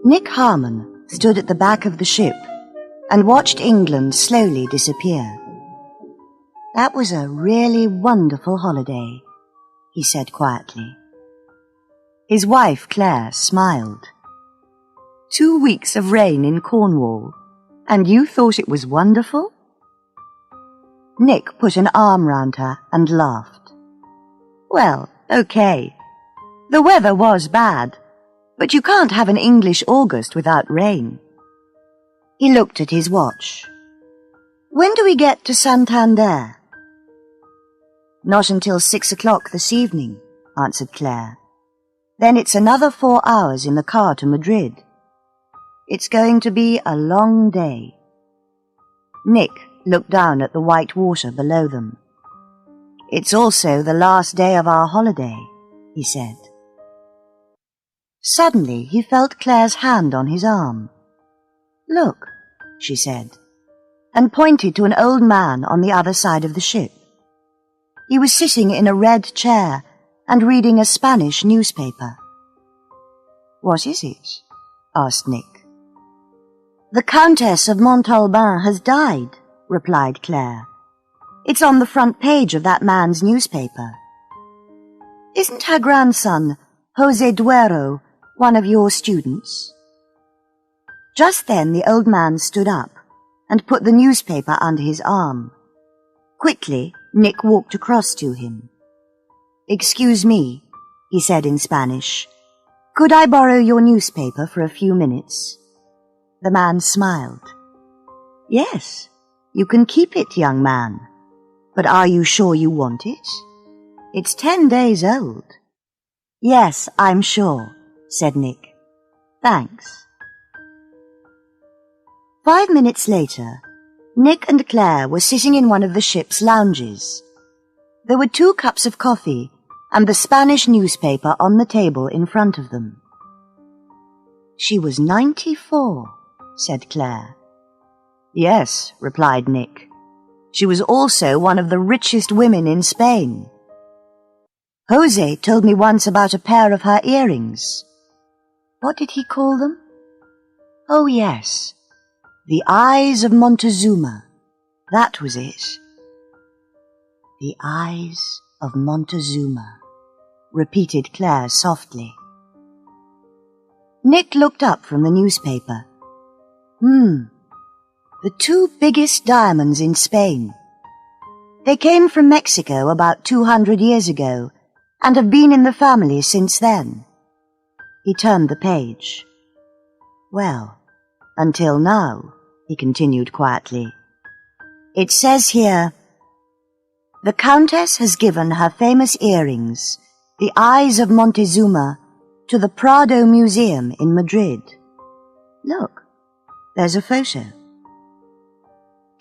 Nick Harmon stood at the back of the ship and watched England slowly disappear. "That was a really wonderful holiday," he said quietly. His wife, Claire, smiled. 2 weeks of rain in Cornwall, and you thought it was wonderful?" Nick put an arm round her and laughed. "Well, okay. The weather was bad, but you can't have an English August without rain." He looked at his watch. "When do we get to Santander?" "Not until 6 o'clock this evening," answered Claire. "Then it's another 4 hours in the car to Madrid. It's going to be a long day." Nick looked down at the white water below them. "It's also the last day of our holiday," he said. Suddenly he felt Claire's hand on his arm. "Look," she said, and pointed to an old man on the other side of the ship. He was sitting in a red chair and reading a Spanish newspaper. "What is it?" asked Nick. "The Countess of Montalban has died," replied Claire. "It's on the front page of that man's newspaper." "Isn't her grandson, José Duero, one of your students?" Just then the old man stood up and put the newspaper under his arm. Quickly, Nick walked across to him. "Excuse me," he said in Spanish. "Could I borrow your newspaper for a few minutes?" The man smiled. "Yes, you can keep it, young man. But are you sure you want it? It's 10 days old." "Yes, I'm sure," said Nick. "Thanks." 5 minutes later, Nick and Claire were sitting in one of the ship's lounges. There were 2 cups of coffee and the Spanish newspaper on the table in front of them. "She was 94, said Claire. "Yes," replied Nick. "She was also one of the richest women in Spain. Jose told me once about a pair of her earrings. What did he call them? Oh, yes. The Eyes of Montezuma. That was it." "The Eyes of Montezuma," repeated Claire softly. Nick looked up from the newspaper. The 2 biggest diamonds in Spain. They came from Mexico about 200 years ago and have been in the family since then. He turned the page. "Well, until now," he continued quietly. "It says here, 'The Countess has given her famous earrings, the Eyes of Montezuma, to the Prado Museum in Madrid.' Look, there's a photo."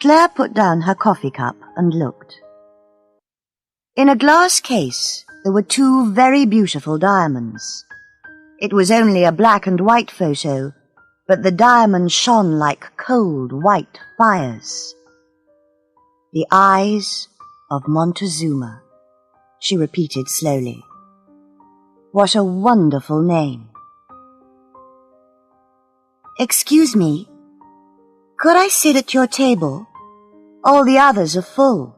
Claire put down her coffee cup and looked. In a glass case, there were 2 very beautiful diamonds. It was only a black and white photo, but the diamonds shone like cold white fires. "The Eyes of Montezuma," she repeated slowly. "What a wonderful name." "Excuse me, could I sit at your table? All the others are full."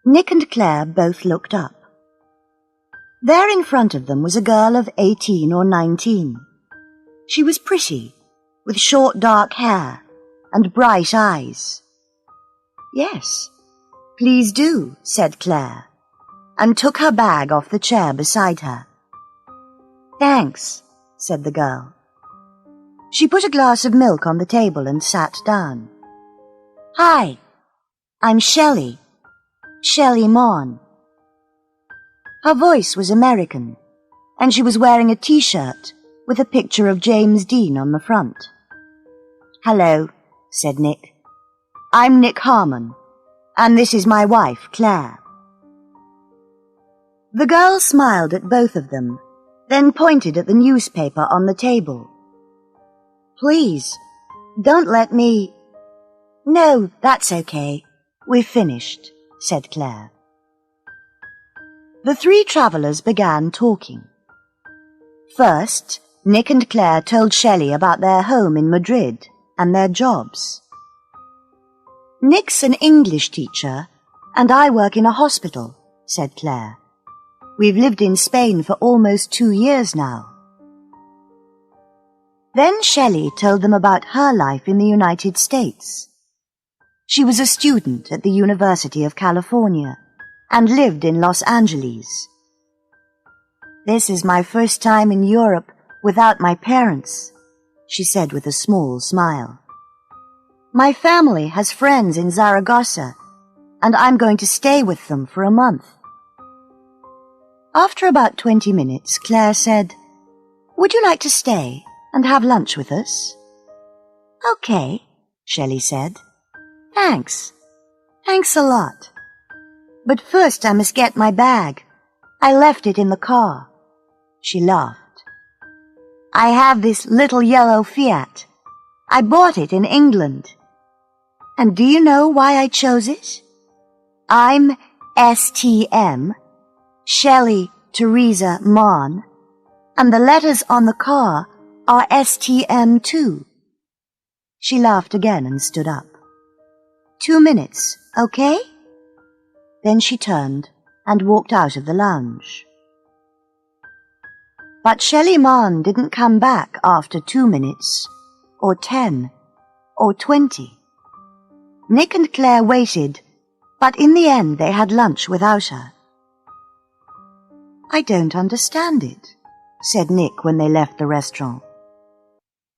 Nick and Claire both looked up. There in front of them was a girl of 18 or 19. She was pretty, with short dark hair and bright eyes. "Yes, please do," said Claire, and took her bag off the chair beside her. "Thanks," said the girl. She put a glass of milk on the table and sat down. "Hi, I'm Shelley Mon." Her voice was American, and she was wearing a T-shirt with a picture of James Dean on the front. "Hello," said Nick. "I'm Nick Harmon, and this is my wife, Claire." The girl smiled at both of them, then pointed at the newspaper on the table. "Please, don't let me—" "No, that's okay. We've finished," said Claire. The 3 travellers began talking. First, Nick and Claire told Shelley about their home in Madrid and their jobs. "Nick's an English teacher, and I work in a hospital," said Claire. "We've lived in Spain for almost 2 years now." Then Shelley told them about her life in the United States. She was a student at the University of California and lived in Los Angeles. "This is my first time in Europe without my parents," she said with a small smile. "My family has friends in Zaragoza, and I'm going to stay with them for a month." After about 20 minutes, Claire said, "Would you like to stay and have lunch with us?" "Okay," Shelley said. "Thanks. Thanks a lot. But first I must get my bag. I left it in the car." She laughed. "I have this little yellow Fiat. I bought it in England. And do you know why I chose it? I'm STM, Shelley Teresa Mon, and the letters on the car are STM too." She laughed again and stood up. 2 minutes, okay?" Then she turned and walked out of the lounge. But Shelley Mann didn't come back after 2 minutes, or 10, or 20. Nick and Claire waited, but in the end they had lunch without her. "I don't understand it," said Nick when they left the restaurant.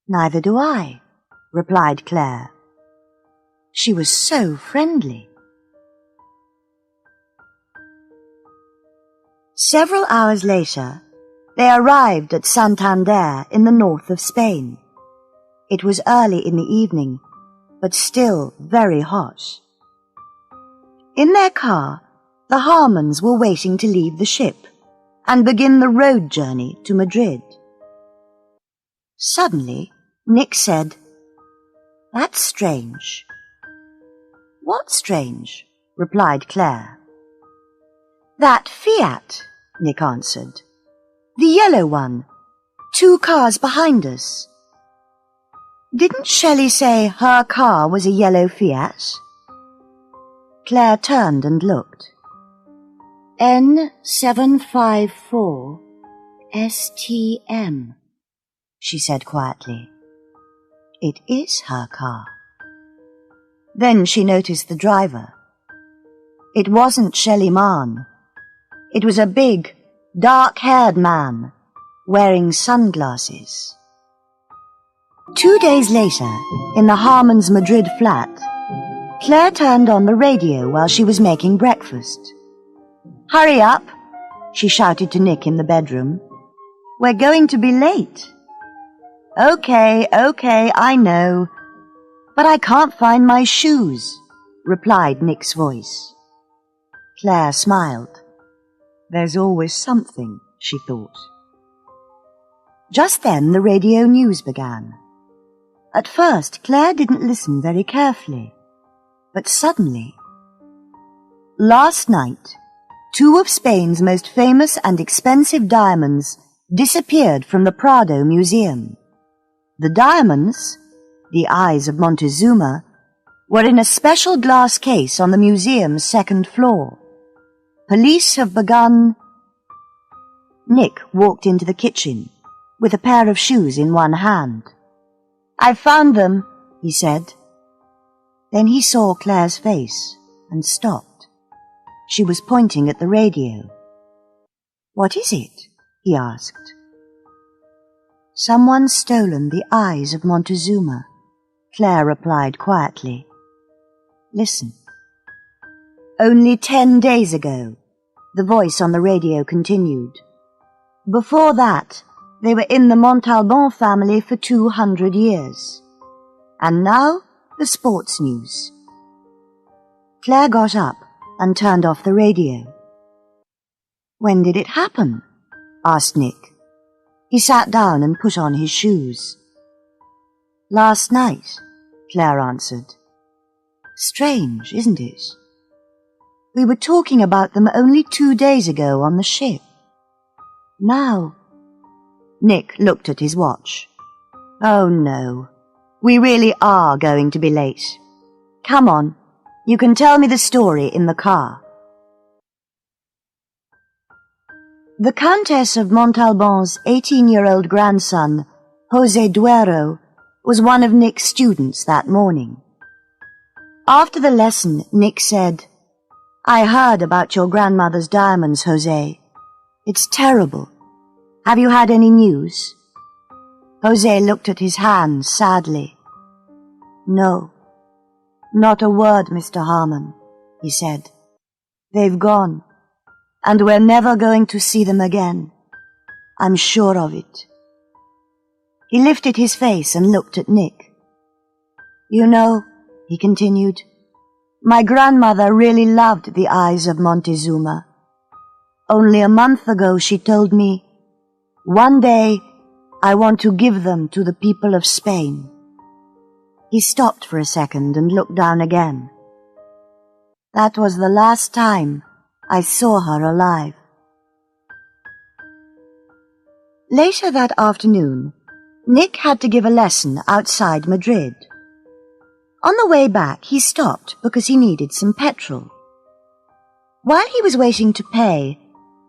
"Neither do I," replied Claire. She was so friendly. Several hours later, they arrived at Santander in the north of Spain. It was early in the evening, but still very hot. In their car, the Harmons were waiting to leave the ship and begin the road journey to Madrid. Suddenly, Nick said, "That's strange." "What's strange?" replied Claire. "That Fiat," Nick answered. "The yellow one. 2 cars behind us." "Didn't Shelley say her car was a yellow Fiat?" Claire turned and looked. N754 STM, she said quietly. "It is her car." Then she noticed the driver. It wasn't Shelley Mann. It was a big, dark-haired man wearing sunglasses. 2 days later, in the Harmons' Madrid flat, Claire turned on the radio while she was making breakfast. "Hurry up," she shouted to Nick in the bedroom. "We're going to be late." Okay, I know. But I can't find my shoes," replied Nick's voice. Claire smiled. There's always something, she thought. Just then the radio news began. At first, Claire didn't listen very carefully. But suddenly, last night, 2 of Spain's most famous and expensive diamonds disappeared from the Prado Museum. The diamonds, the eyes of Montezuma, were in a special glass case on the museum's 2nd floor. Police have begun... Nick walked into the kitchen with a pair of shoes in one hand. "I found them," he said. Then he saw Claire's face and stopped. She was pointing at the radio. "What is it?" he asked. "Someone's stolen the eyes of Montezuma," Claire replied quietly. "Listen." "Only 10 days ago," the voice on the radio continued. "Before that, they were in the Montalban family for 200 years. And now, the sports news." Claire got up and turned off the radio. "When did it happen?" asked Nick. He sat down and put on his shoes. "Last night," Claire answered. "Strange, isn't it? We were talking about them only 2 days ago on the ship. Now, Nick looked at his watch. Oh no, we really are going to be late. Come on, you can tell me the story in the car. The Countess of Montalban's 18-year-old grandson, José Duero, was one of Nick's students that morning. After the lesson, Nick said, I heard about your grandmother's diamonds, José. It's terrible. Have you had any news? José looked at his hands sadly. No, not a word, Mr. Harmon, he said. They've gone, and we're never going to see them again. I'm sure of it. He lifted his face and looked at Nick. You know, he continued, my grandmother really loved the eyes of Montezuma. Only a month ago she told me, one day I want to give them to the people of Spain. He stopped for a second and looked down again. That was the last time I saw her alive. Later that afternoon, Nick had to give a lesson outside Madrid. On the way back, he stopped because he needed some petrol. While he was waiting to pay,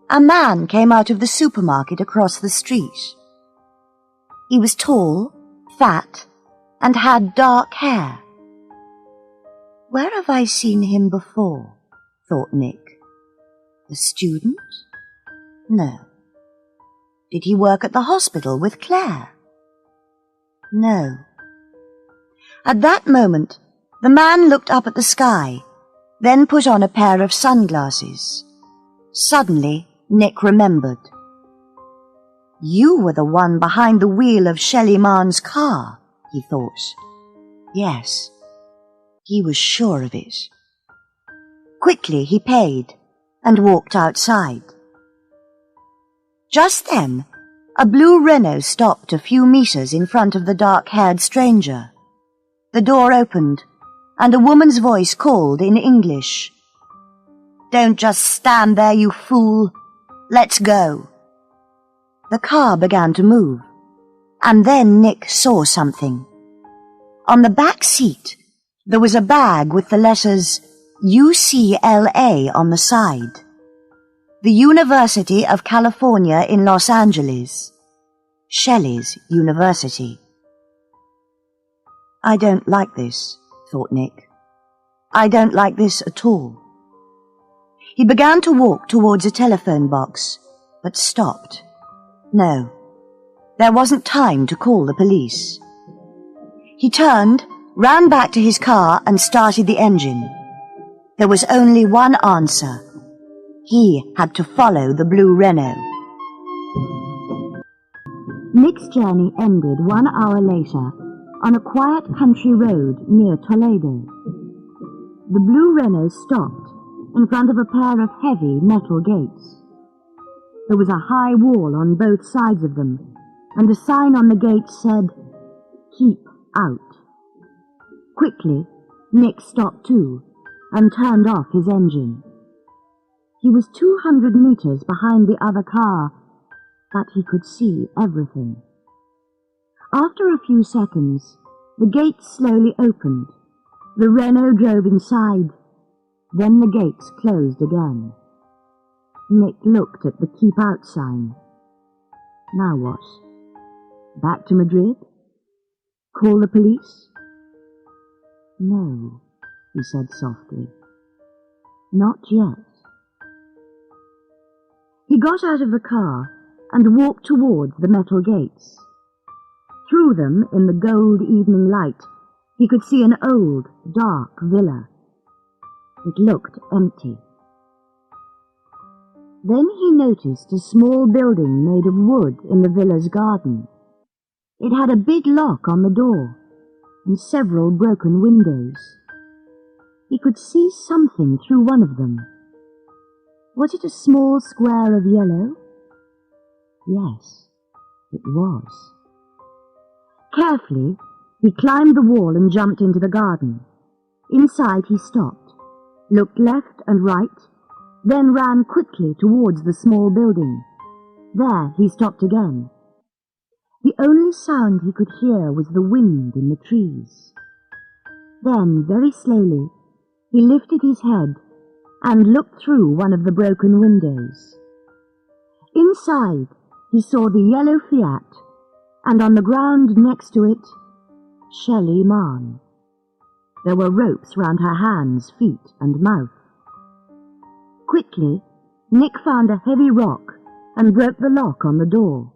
a man came out of the supermarket across the street. He was tall, fat, and had dark hair. Where have I seen him before? Thought Nick. A student? No. Did he work at the hospital with Claire? No. At that moment, the man looked up at the sky, then put on a pair of sunglasses. Suddenly, Nick remembered. You were the one behind the wheel of Shelley Marne's car, he thought. Yes, he was sure of it. Quickly he paid and walked outside. Just then, a blue Renault stopped a few meters in front of the dark-haired stranger. The door opened, and a woman's voice called in English. Don't just stand there, you fool. Let's go. The car began to move, and then Nick saw something. On the back seat, there was a bag with the letters UCLA on the side. The University of California in Los Angeles. Shelley's University. I don't like this, thought Nick. I don't like this at all. He began to walk towards a telephone box, but stopped. No, there wasn't time to call the police. He turned, ran back to his car and started the engine. There was only one answer. He had to follow the blue Renault. Nick's journey ended 1 hour later on a quiet country road near Toledo. The blue Renault stopped in front of a pair of heavy metal gates. There was a high wall on both sides of them, and a sign on the gate said, Keep out. Quickly, Nick stopped too, and turned off his engine. He was 200 meters behind the other car, but he could see everything. After a few seconds, the gates slowly opened. The Renault drove inside. Then the gates closed again. Nick looked at the Keep Out sign. Now what? Back to Madrid? Call the police? No, he said softly. Not yet. He got out of the car and walked towards the metal gates. Through them, in the gold evening light, he could see an old, dark villa. It looked empty. Then he noticed a small building made of wood in the villa's garden. It had a big lock on the door and several broken windows. He could see something through one of them. Was it a small square of yellow? Yes, it was. Carefully, he climbed the wall and jumped into the garden. Inside he stopped, looked left and right, then ran quickly towards the small building. There he stopped again. The only sound he could hear was the wind in the trees. Then, very slowly, he lifted his head and looked through one of the broken windows. Inside, he saw the yellow Fiat, and on the ground next to it, Shelley Mann. There were ropes round her hands, feet, and mouth. Quickly, Nick found a heavy rock and broke the lock on the door.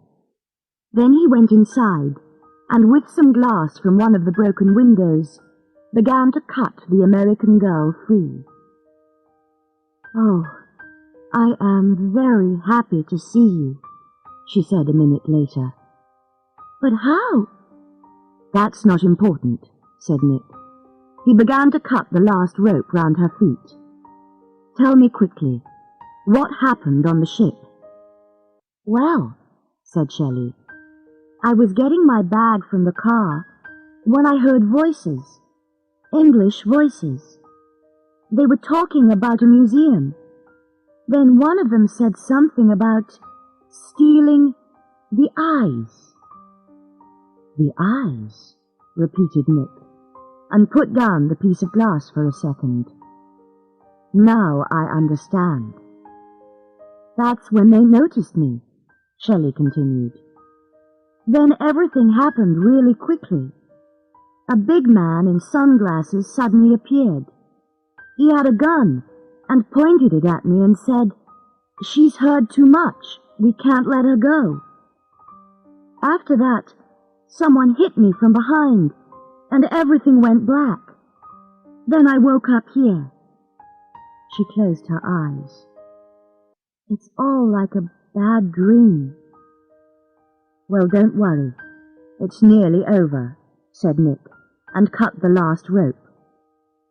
Then he went inside, and with some glass from one of the broken windows, began to cut the American girl free. "Oh, I am very happy to see you," she said a minute later. "But how?" "That's not important," said Nick. He began to cut the last rope round her feet. "Tell me quickly, what happened on the ship?" "Well," said Shelley, "I was getting my bag from the car when I heard voices, English voices. They were talking about a museum. Then one of them said something about stealing the eyes." "The eyes," repeated Nick, and put down the piece of glass for a second. "Now I understand." "That's when they noticed me," Shelley continued. "Then everything happened really quickly. A big man in sunglasses suddenly appeared. He had a gun and pointed it at me and said, 'She's heard too much. We can't let her go.' After that, someone hit me from behind, and everything went black. Then I woke up here." She closed her eyes. "It's all like a bad dream." "Well, don't worry. It's nearly over," said Nick, and cut the last rope.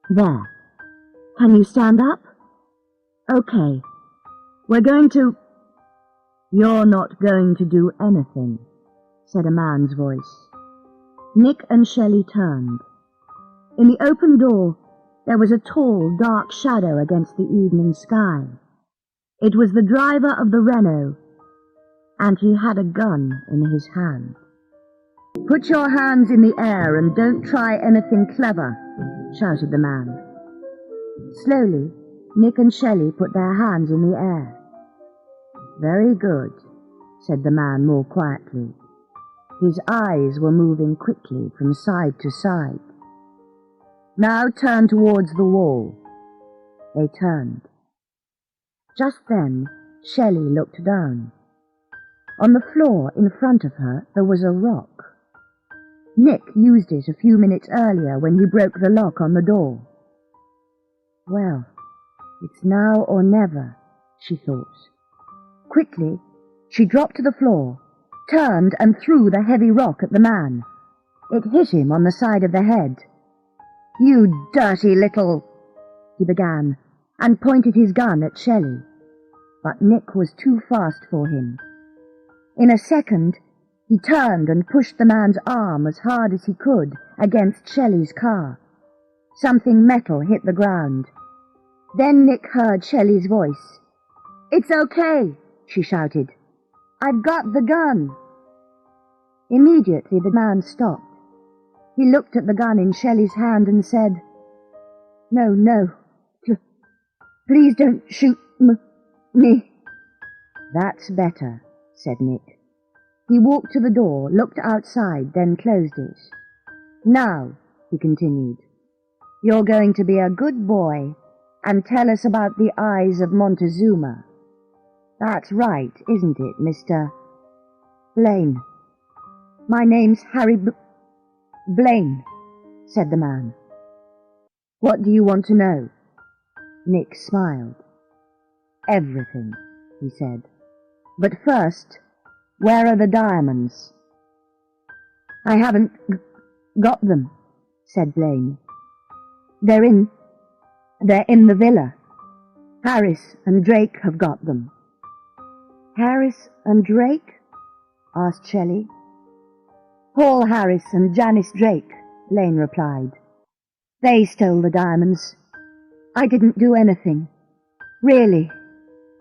"There. Can you stand up?" "Okay. We're going to—" "You're not going to do anything," said a man's voice. Nick and Shelley turned. In the open door, there was a tall, dark shadow against the evening sky. It was the driver of the Renault, and he had a gun in his hand. "Put your hands in the air and don't try anything clever," shouted the man. Slowly, Nick and Shelley put their hands in the air. "Very good," said the man more quietly. His eyes were moving quickly from side to side. "Now turn towards the wall." They turned. Just then, Shelley looked down. On the floor in front of her there was a rock. Nick used it a few minutes earlier when you broke the lock on the door. Well, it's now or never, she thought. Quickly, she dropped to the floor, turned and threw the heavy rock at the man. It hit him on the side of the head. "You dirty little—" he began, and pointed his gun at Shelley. But Nick was too fast for him. In a second, he turned and pushed the man's arm as hard as he could against Shelley's car. Something metal hit the ground. Then Nick heard Shelley's voice. "It's okay," she shouted. "I've got the gun." Immediately the man stopped. He looked at the gun in Shelley's hand and said, No, please don't shoot me." "That's better," said Nick. He walked to the door, looked outside, then closed it. "Now," he continued, "you're going to be a good boy and tell us about the eyes of Montezuma. That's right, isn't it, Mr. Blaine?" "My name's Harry Blaine," said the man. "What do you want to know?" Nick smiled. "Everything," he said. "But first, where are the diamonds?" "I haven't got them," said Blaine. They're in the villa. Harris and Drake have got them." "Harris and Drake?" asked Shelley. "Paul Harris and Janice Drake," Blaine replied. "They stole the diamonds. I didn't do anything. Really,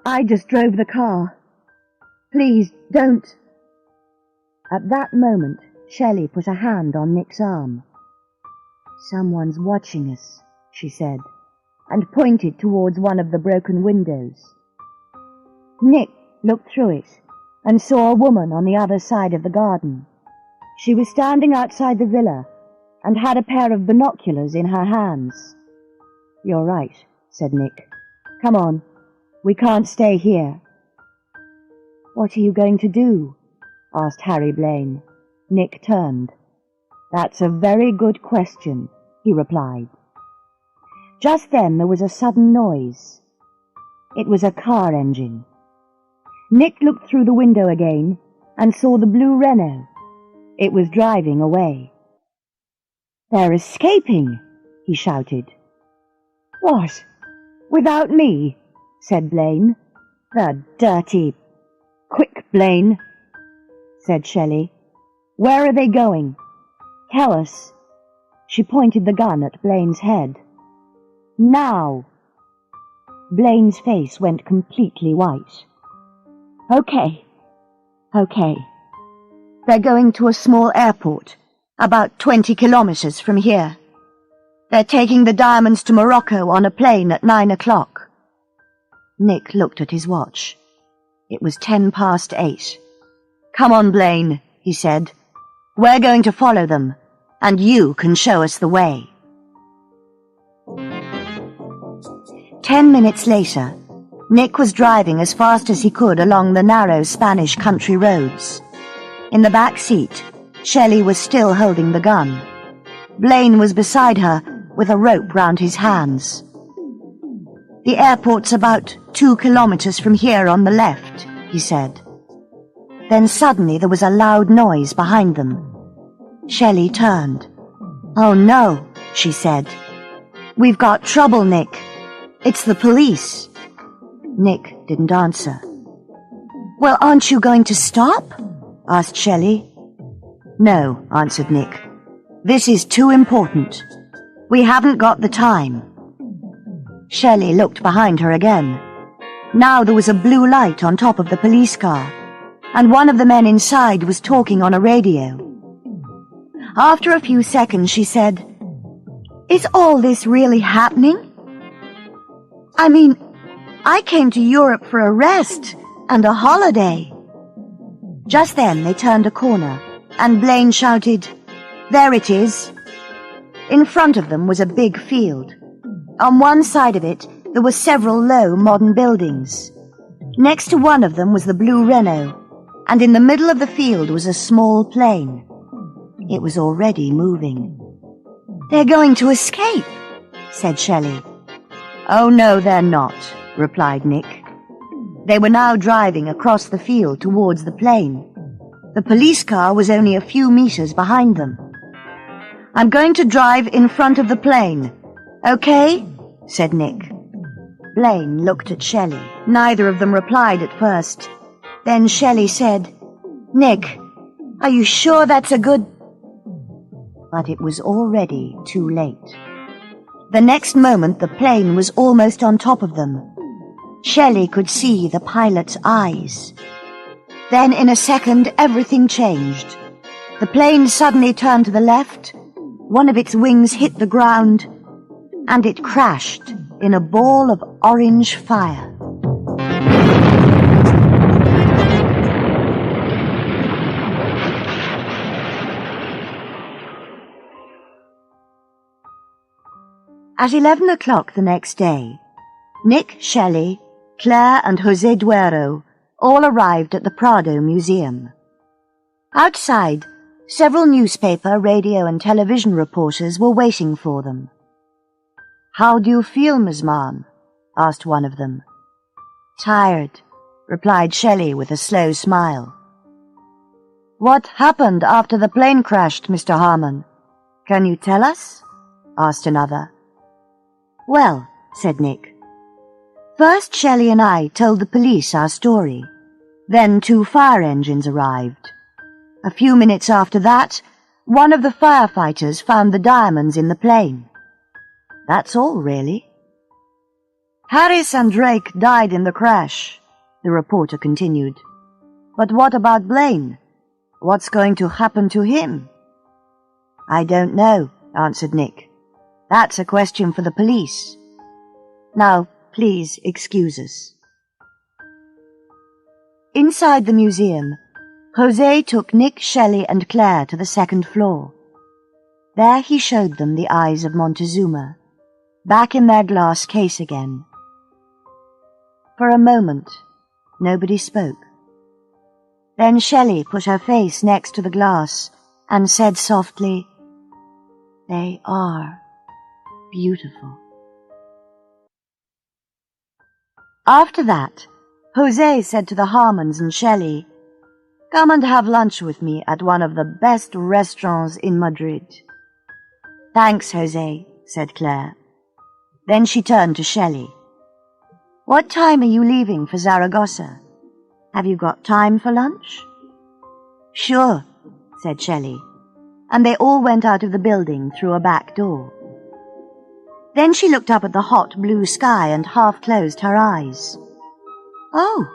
I just drove the car. Please, don't." At that moment, Shelley put a hand on Nick's arm. "Someone's watching us," she said, and pointed towards one of the broken windows. Nick looked through it and saw a woman on the other side of the garden. She was standing outside the villa and had a pair of binoculars in her hands. "You're right," said Nick. "Come on, we can't stay here." "What are you going to do?" asked Harry Blaine. Nick turned. "That's a very good question," he replied. Just then there was a sudden noise. It was a car engine. Nick looked through the window again and saw the blue Renault. It was driving away. "They're escaping," he shouted. "What? Without me?" said Blaine. "The dirty—" "Quick, Blaine," said Shelley. "Where are they going? Tell us." She pointed the gun at Blaine's head. "Now." Blaine's face went completely white. Okay. They're going to a small airport, about 20 kilometers from here. They're taking the diamonds to Morocco on a plane at 9 o'clock. Nick looked at his watch. It was 8:10. "Come on, Blaine," he said. "We're going to follow them, and you can show us the way." 10 minutes later, Nick was driving as fast as he could along the narrow Spanish country roads. In the back seat, Shelley was still holding the gun. Blaine was beside her with a rope round his hands. "The airport's about 2 kilometers from here on the left," he said. Then suddenly there was a loud noise behind them. Shelley turned. "Oh no," she said. "We've got trouble, Nick. It's the police." Nick didn't answer. "Well, aren't you going to stop?" asked Shelley. "No," answered Nick. "This is too important. We haven't got the time." Shelley looked behind her again. Now there was a blue light on top of the police car, and one of the men inside was talking on a radio. After a few seconds she said, "Is all this really happening? I mean, I came to Europe for a rest and a holiday." Just then they turned a corner, and Blaine shouted, "There it is." In front of them was a big field. On one side of it there were several low modern buildings. Next to one of them was the blue Renault, and in the middle of the field was a small plane. It was already moving. "They're going to escape," said Shelley. "Oh no, they're not," replied Nick. They were now driving across the field towards the plane. The police car was only a few meters behind them. "I'm going to drive in front of the plane. Okay?" said Nick. Blaine looked at Shelley. Neither of them replied at first. Then Shelley said, "Nick, are you sure that's a good—" But it was already too late. The next moment the plane was almost on top of them. Shelley could see the pilot's eyes. Then in a second everything changed. The plane suddenly turned to the left, one of its wings hit the ground, and it crashed in a ball of orange fire. At 11 o'clock the next day, Nick, Shelley, Claire and José Duero all arrived at the Prado Museum. Outside, several newspaper, radio and television reporters were waiting for them. "How do you feel, Miss Mann?" asked one of them. "Tired," replied Shelley with a slow smile. "What happened after the plane crashed, Mr. Harmon? Can you tell us?" asked another. "Well," said Nick. "First Shelley and I told the police our story. Then 2 fire engines arrived. A few minutes after that, one of the firefighters found the diamonds in the plane. That's all, really." "Harris and Drake died in the crash," the reporter continued. "But what about Blaine? What's going to happen to him? I don't know, answered Nick. That's a question for the police. Now, please excuse us. Inside the museum, José took Nick, Shelley, and Claire to the second floor. There he showed them the eyes of Montezuma, back in their glass case again. For a moment, nobody spoke. Then Shelley put her face next to the glass and said softly, "They are beautiful." After that, José said to the Harmons and Shelley, "Come and have lunch with me at one of the best restaurants in Madrid." "Thanks, José," said Claire. Then she turned to Shelley. "What time are you leaving for Zaragoza? Have you got time for lunch?" "Sure," said Shelley, and they all went out of the building through a back door. Then she looked up at the hot blue sky and half closed her eyes. "Oh,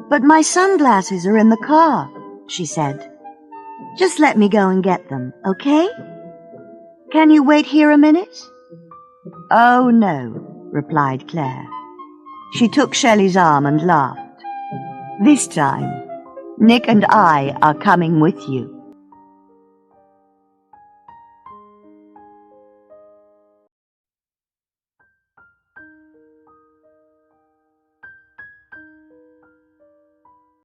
but my sunglasses are in the car," she said. "Just let me go and get them, okay? Can you wait here a minute?" "Oh, no," replied Claire. She took Shelley's arm and laughed. "This time, Nick and I are coming with you."